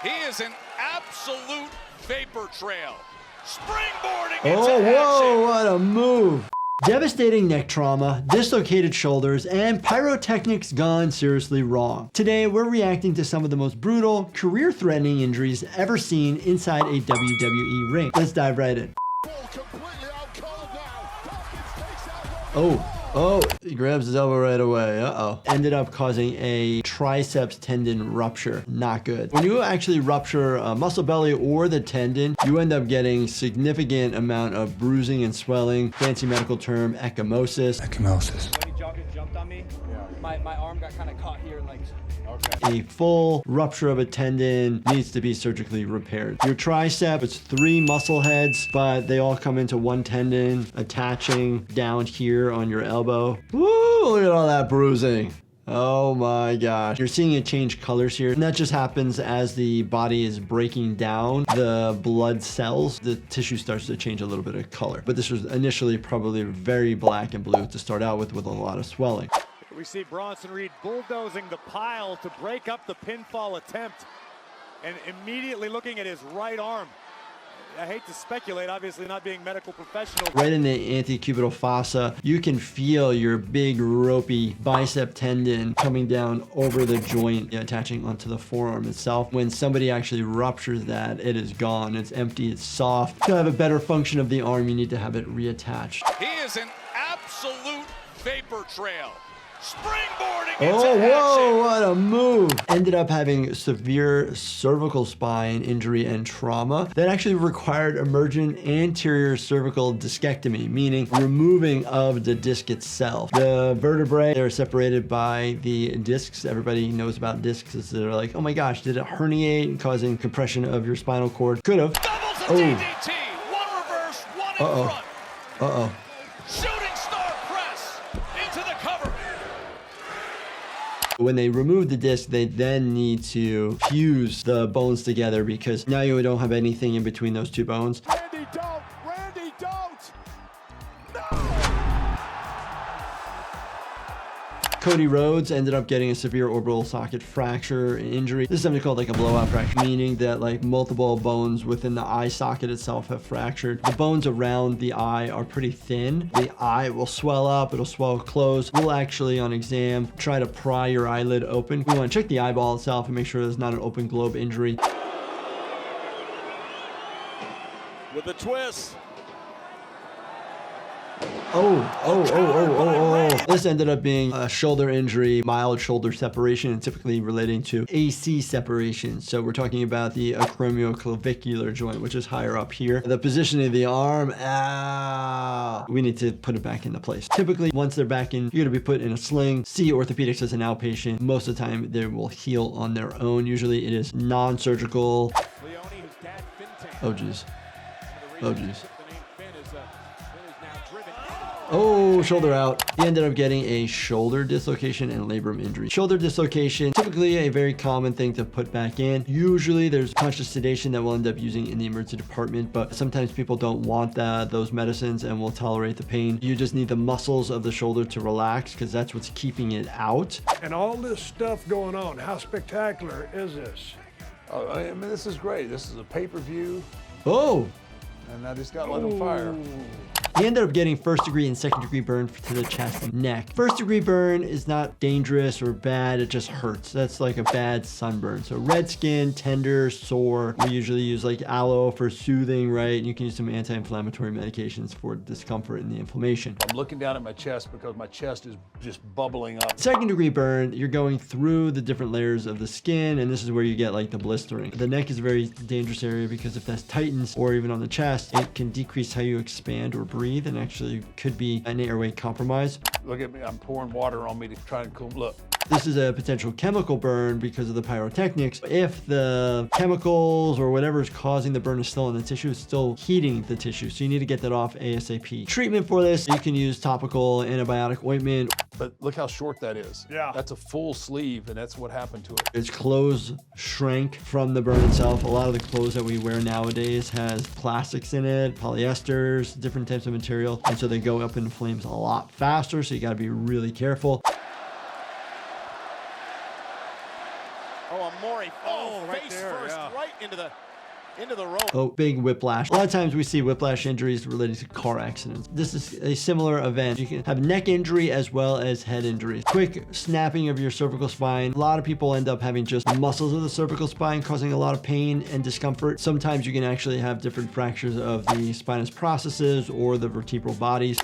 He is an absolute vapor trail. Springboarding Oh, into whoa, action. what a move. Devastating neck trauma, dislocated shoulders, and pyrotechnics gone seriously wrong. Today, we're reacting to some of the most brutal, career-threatening injuries ever seen inside a WWE ring. Let's dive right in. Oh, he grabs his elbow right away. Uh-oh. Ended up causing a triceps tendon rupture. Not good. When you actually rupture a muscle belly or the tendon, you end up getting significant amount of bruising and swelling. Fancy medical term, ecchymosis. When he jumped on me, my arm got kind of caught here and like... A full rupture of a tendon needs to be surgically repaired. Your tricep, it's 3 muscle heads, but they all come into one tendon attaching down here on your elbow. Woo, look at all that bruising. Oh my gosh. You're seeing it change colors here. And that just happens as the body is breaking down the blood cells. The tissue starts to change a little bit of color. But this was initially probably very black and blue to start out with a lot of swelling. We see Bronson Reed bulldozing the pile to break up the pinfall attempt and immediately looking at his right arm. I hate to speculate, obviously not being medical professional. Right in the antecubital fossa, you can feel your big ropey bicep tendon coming down over the joint, attaching onto the forearm itself. When somebody actually ruptures that, it is gone. It's empty, it's soft. To have a better function of the arm, you need to have it reattached. He is an absolute vapor trail. Springboarding Oh, into whoa, action. what a move. Ended up having severe cervical spine injury and trauma that actually required emergent anterior cervical discectomy, meaning removing of the disc itself. The vertebrae are separated by the discs. Everybody knows about discs. They're like, oh my gosh, did it herniate, causing compression of your spinal cord? Could have. Doubles a DDT. One reverse, one in front. Uh-oh. Shooting star press into the cover. When they remove the disc, they then need to fuse the bones together because now you don't have anything in between those 2 bones. Randy, don't! Randy, don't! No! Cody Rhodes ended up getting a severe orbital socket fracture injury. This is something called like a blowout fracture, meaning that like multiple bones within the eye socket itself have fractured. The bones around the eye are pretty thin. The eye will swell up, it'll swell close. We'll actually on exam try to pry your eyelid open. We want to check the eyeball itself and make sure there's not an open globe injury. With a twist. Oh. This ended up being a shoulder injury, mild shoulder separation, and typically relating to AC separation. So we're talking about the acromioclavicular joint, which is higher up here. The positioning of the arm, we need to put it back into place. Typically, once they're back in, you're gonna be put in a sling. See orthopedics as an outpatient. Most of the time, they will heal on their own. Usually it is non-surgical. Oh, geez. Oh, shoulder out. He ended up getting a shoulder dislocation and labrum injury. Shoulder dislocation, typically a very common thing to put back in. Usually there's conscious sedation that we'll end up using in the emergency department, but sometimes people don't want those medicines and will tolerate the pain. You just need the muscles of the shoulder to relax because that's what's keeping it out. And all this stuff going on, how spectacular is this? Oh, I mean, this is great. This is a pay-per-view, Oh, and I just got lit on fire. He ended up getting 1st degree and 2nd degree burn to the chest and neck. 1st degree burn is not dangerous or bad, it just hurts. That's like a bad sunburn. So red skin, tender, sore. We usually use like aloe for soothing, right? You can use some anti-inflammatory medications for discomfort and the inflammation. I'm looking down at my chest because my chest is just bubbling up. 2nd degree burn, you're going through the different layers of the skin, and this is where you get like the blistering. The neck is a very dangerous area because if that tightens, or even on the chest, it can decrease how you expand or breathe and actually could be an airway compromise. Look at me, I'm pouring water on me to try and cool. Look. This is a potential chemical burn because of the pyrotechnics. If the chemicals or whatever is causing the burn is still in the tissue, it's still heating the tissue. So you need to get that off ASAP. Treatment for this, you can use topical antibiotic ointment. But look how short that is. Yeah. That's a full sleeve, and that's what happened to it. Its clothes shrank from the burn itself. A lot of the clothes that we wear nowadays has plastics in it, polyesters, different types of material. And so they go up in flames a lot faster. So you gotta be really careful. Oh, Amore falls face first, right into the rope. Oh, big whiplash. A lot of times we see whiplash injuries related to car accidents. This is a similar event. You can have neck injury as well as head injuries. Quick snapping of your cervical spine. A lot of people end up having just muscles of the cervical spine causing a lot of pain and discomfort. Sometimes you can actually have different fractures of the spinous processes or the vertebral bodies.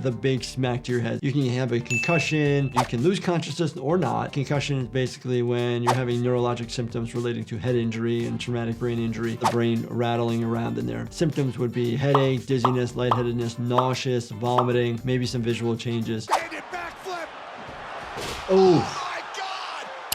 The big smack to your head. You can have a concussion, you can lose consciousness or not. Concussion is basically when you're having neurologic symptoms relating to head injury and traumatic brain injury, the brain rattling around in there. Symptoms would be headache, dizziness, lightheadedness, nauseous, vomiting, maybe some visual changes. Oh.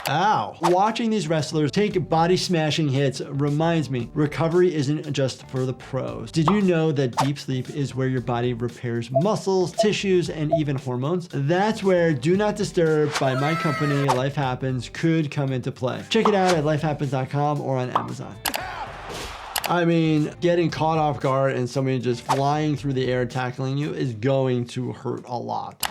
Ow. Watching these wrestlers take body smashing hits reminds me, recovery isn't just for the pros. Did you know that deep sleep is where your body repairs muscles, tissues, and even hormones? That's where Do Not Disturb by my company, Life Happens, could come into play. Check it out at lifehappens.com or on Amazon. I mean, getting caught off guard and somebody just flying through the air tackling you is going to hurt a lot.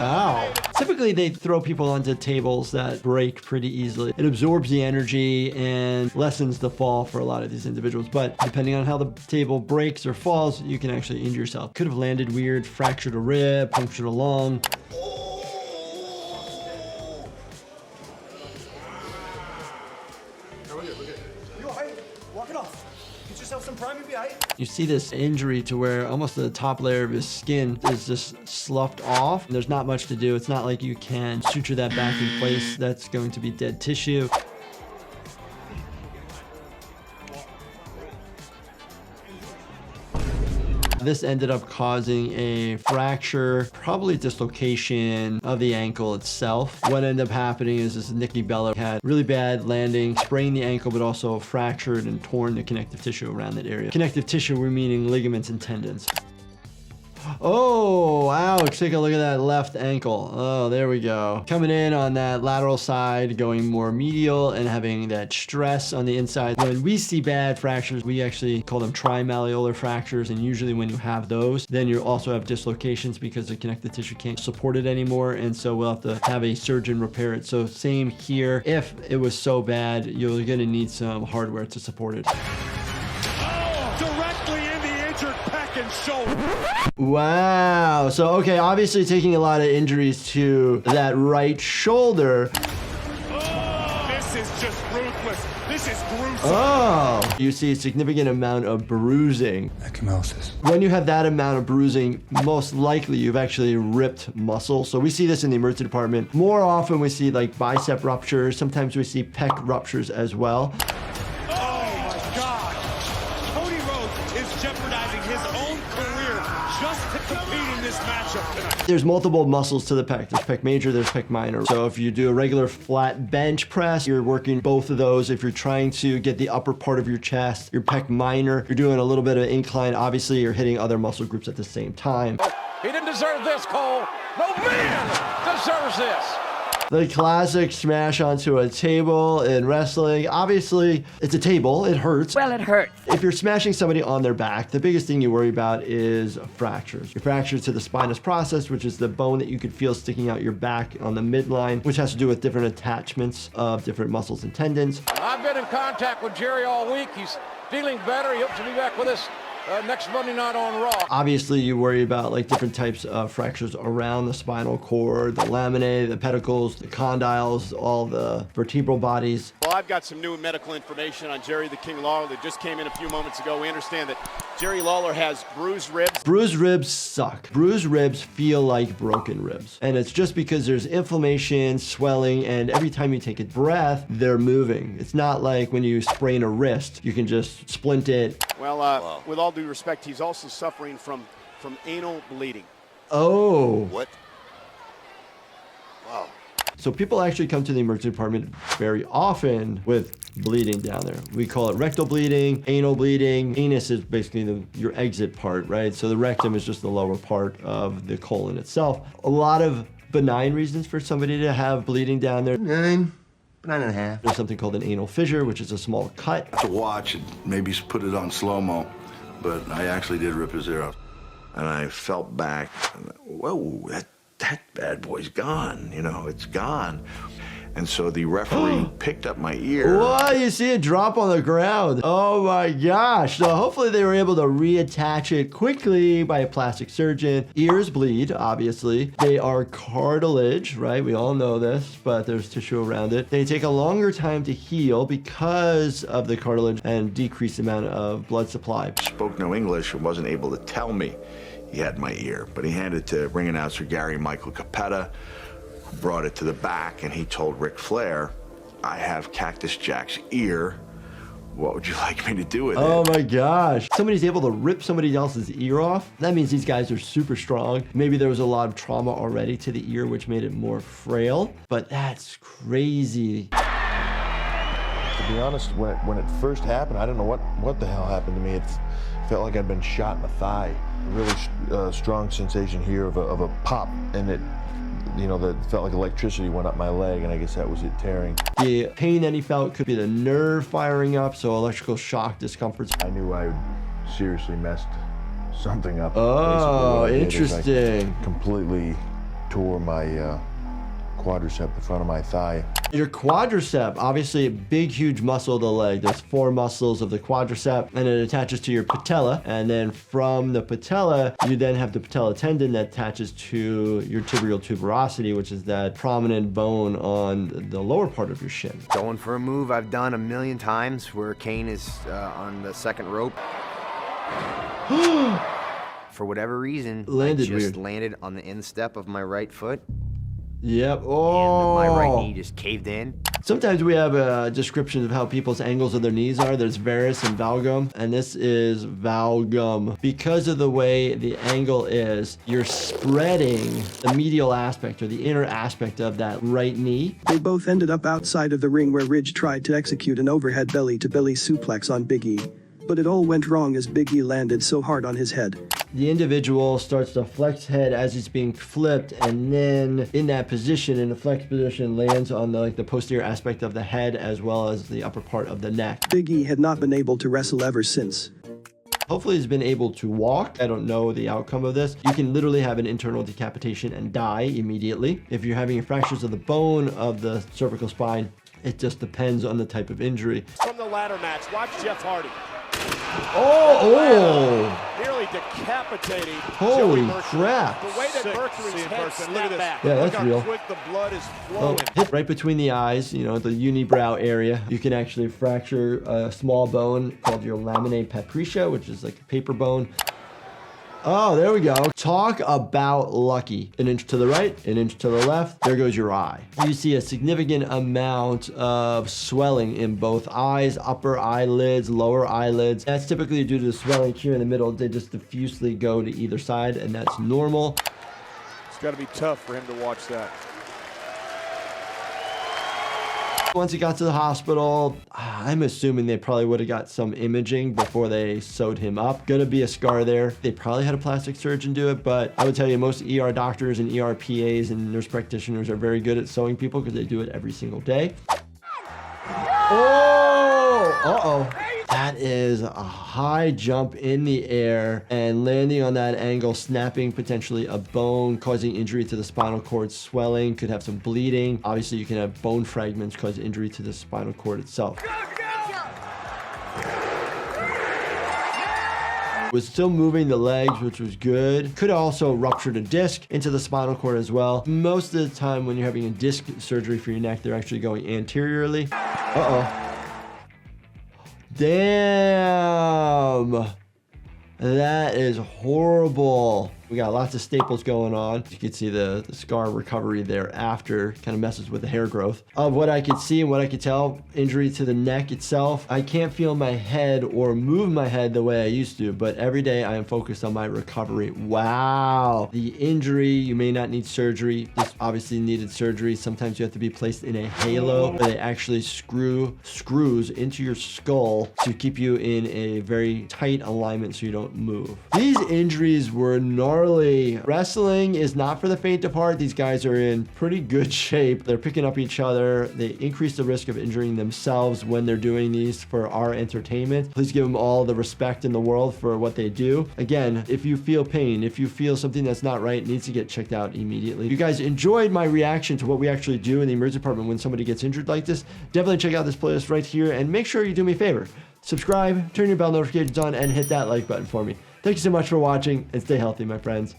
Ow. Typically, they throw people onto tables that break pretty easily. It absorbs the energy and lessens the fall for a lot of these individuals. But depending on how the table breaks or falls, you can actually injure yourself. Could have landed weird, fractured a rib, punctured a lung. You see this injury to where almost the top layer of his skin is just sloughed off. There's not much to do. It's not like you can suture that back in place. That's going to be dead tissue. This ended up causing a fracture, probably dislocation of the ankle itself. What ended up happening is this Nikki Bella had really bad landing, sprained the ankle, but also fractured and torn the connective tissue around that area. Connective tissue, we're meaning ligaments and tendons. Oh, ouch. Take a look at that left ankle. Oh, there we go. Coming in on that lateral side, going more medial and having that stress on the inside. When we see bad fractures, we actually call them trimalleolar fractures. And usually when you have those, then you also have dislocations because the connective tissue can't support it anymore. And so we'll have to have a surgeon repair it. So same here. If it was so bad, you're going to need some hardware to support it. Directly in the injured pec and shoulder. Wow. So, okay, obviously taking a lot of injuries to that right shoulder. This is just ruthless. This is gruesome. Oh, you see a significant amount of bruising. Ecchymosis. When you have that amount of bruising, most likely you've actually ripped muscle. So we see this in the emergency department. More often we see like bicep ruptures. Sometimes we see pec ruptures as well. There's multiple muscles to the pec. There's pec major, there's pec minor. So if you do a regular flat bench press, you're working both of those. If you're trying to get the upper part of your chest, your pec minor, you're doing a little bit of incline. Obviously, you're hitting other muscle groups at the same time. He didn't deserve this, Cole. No man deserves this. The classic smash onto a table in wrestling. Obviously, it's a table. It hurts. Well, it hurts. If you're smashing somebody on their back, the biggest thing you worry about is fractures. Your fractures to the spinous process, which is the bone that you could feel sticking out your back on the midline, which has to do with different attachments of different muscles and tendons. I've been in contact with Jerry all week. He's feeling better. He hopes to be back with us next Monday night on Raw. Obviously, you worry about like different types of fractures around the spinal cord, the laminae, the pedicles, the condyles, all the vertebral bodies. Well, I've got some new medical information on Jerry the King Lawler that just came in a few moments ago. We understand that Jerry Lawler has bruised ribs. Bruised ribs suck. Bruised ribs feel like broken ribs. And it's just because there's inflammation, swelling, and every time you take a breath, they're moving. It's not like when you sprain a wrist, you can just splint it. Well, with all due respect, he's also suffering from anal bleeding. Oh. What? Wow. So people actually come to the emergency department very often with bleeding down there. We call it rectal bleeding, anal bleeding. Anus is basically your exit part, right? So the rectum is just the lower part of the colon itself. A lot of benign reasons for somebody to have bleeding down there. 9.5. There's something called an anal fissure, which is a small cut. To watch and maybe put it on slow-mo. but I actually did rip his ear off. And I felt back, and, whoa, that bad boy's gone, you know, it's gone. And so the referee picked up my ear. What? You see it drop on the ground. Oh my gosh. So hopefully they were able to reattach it quickly by a plastic surgeon. Ears bleed, obviously. They are cartilage, right? We all know this, but there's tissue around it. They take a longer time to heal because of the cartilage and decreased amount of blood supply. Spoke no English and wasn't able to tell me he had my ear, but he handed it to ring announcer Gary Michael Capetta, brought it to the back, and he told Ric Flair, I have Cactus Jack's ear. What would you like me to do with it? Oh my gosh. Somebody's able to rip somebody else's ear off. That means these guys are super strong. Maybe there was a lot of trauma already to the ear, which made it more frail, but that's crazy. To be honest, when it first happened, I don't know what the hell happened to me. It felt like I'd been shot in the thigh. A really strong sensation here of a pop, and it, you know, that felt like electricity went up my leg, and I guess that was it tearing. The pain that he felt could be the nerve firing up, so electrical shock discomforts. I knew I seriously messed something up. Oh, interesting. Completely tore my quadricep, the front of my thigh. Your quadricep, obviously a big, huge muscle of the leg. There's 4 muscles of the quadricep, and it attaches to your patella. And then from the patella, you then have the patella tendon that attaches to your tibial tuberosity, which is that prominent bone on the lower part of your shin. Going for a move I've done a million times where Kane is on the second rope. For whatever reason, landed I just weird. Landed on the instep of my right foot. Yep. Oh. And my right knee just caved in. Sometimes we have descriptions of how people's angles of their knees are. There's varus and valgum, and this is valgum. Because of the way the angle is, you're spreading the medial aspect or the inner aspect of that right knee. They both ended up outside of the ring where Ridge tried to execute an overhead belly-to-belly suplex on Big E. But it all went wrong as Big E landed so hard on his head. The individual starts to flex head as he's being flipped, and then in that position, in the flex position, lands on the posterior aspect of the head as well as the upper part of the neck. Big E had not been able to wrestle ever since. Hopefully he's been able to walk. I don't know the outcome of this. You can literally have an internal decapitation and die immediately. If you're having fractures of the bone of the cervical spine, it just depends on the type of injury. From the ladder match, watch Jeff Hardy. Oh! Nearly decapitating. Holy crap. The way that Mercury's head snapped back. Yeah, that's real. Look how quick the blood is flowing. Hit right between the eyes, you know, the unibrow area. You can actually fracture a small bone called your lamina papricia, which is like a paper bone. Oh, there we go. Talk about lucky. An inch to the right, an inch to the left, there goes your eye. You see a significant amount of swelling in both eyes, upper eyelids, lower eyelids. That's typically due to the swelling here in the middle. They just diffusely go to either side, and that's normal. It's got to be tough for him to watch that. Once he got to the hospital, I'm assuming they probably would have got some imaging before they sewed him up. Gonna be a scar there. They probably had a plastic surgeon do it, but I would tell you most ER doctors and ER PAs and nurse practitioners are very good at sewing people because they do it every single day. Oh! Uh-oh. That is a high jump in the air and landing on that angle, snapping potentially a bone, causing injury to the spinal cord, swelling, could have some bleeding. Obviously, you can have bone fragments cause injury to the spinal cord itself. Was still moving the legs, which was good. Could have also ruptured a disc into the spinal cord as well. Most of the time when you're having a disc surgery for your neck, they're actually going anteriorly. Uh-oh. Damn. That is horrible. We got lots of staples going on. You can see the scar recovery thereafter. Kind of messes with the hair growth. Of what I could see and what I could tell, injury to the neck itself. I can't feel my head or move my head the way I used to, but every day I am focused on my recovery. Wow. The injury, you may not need surgery. This obviously needed surgery. Sometimes you have to be placed in a halo where they actually screw screws into your skull to keep you in a very tight alignment so you don't move. These injuries were gnarly gnarly. Wrestling is not for the faint of heart. These guys are in pretty good shape. They're picking up each other. They increase the risk of injuring themselves when they're doing these for our entertainment. Please give them all the respect in the world for what they do. Again, if you feel pain, if you feel something that's not right, it needs to get checked out immediately. If you guys enjoyed my reaction to what we actually do in the emergency department when somebody gets injured like this, definitely check out this playlist right here, and make sure you do me a favor. Subscribe, turn your bell notifications on, and hit that like button for me. Thank you so much for watching, and stay healthy, my friends.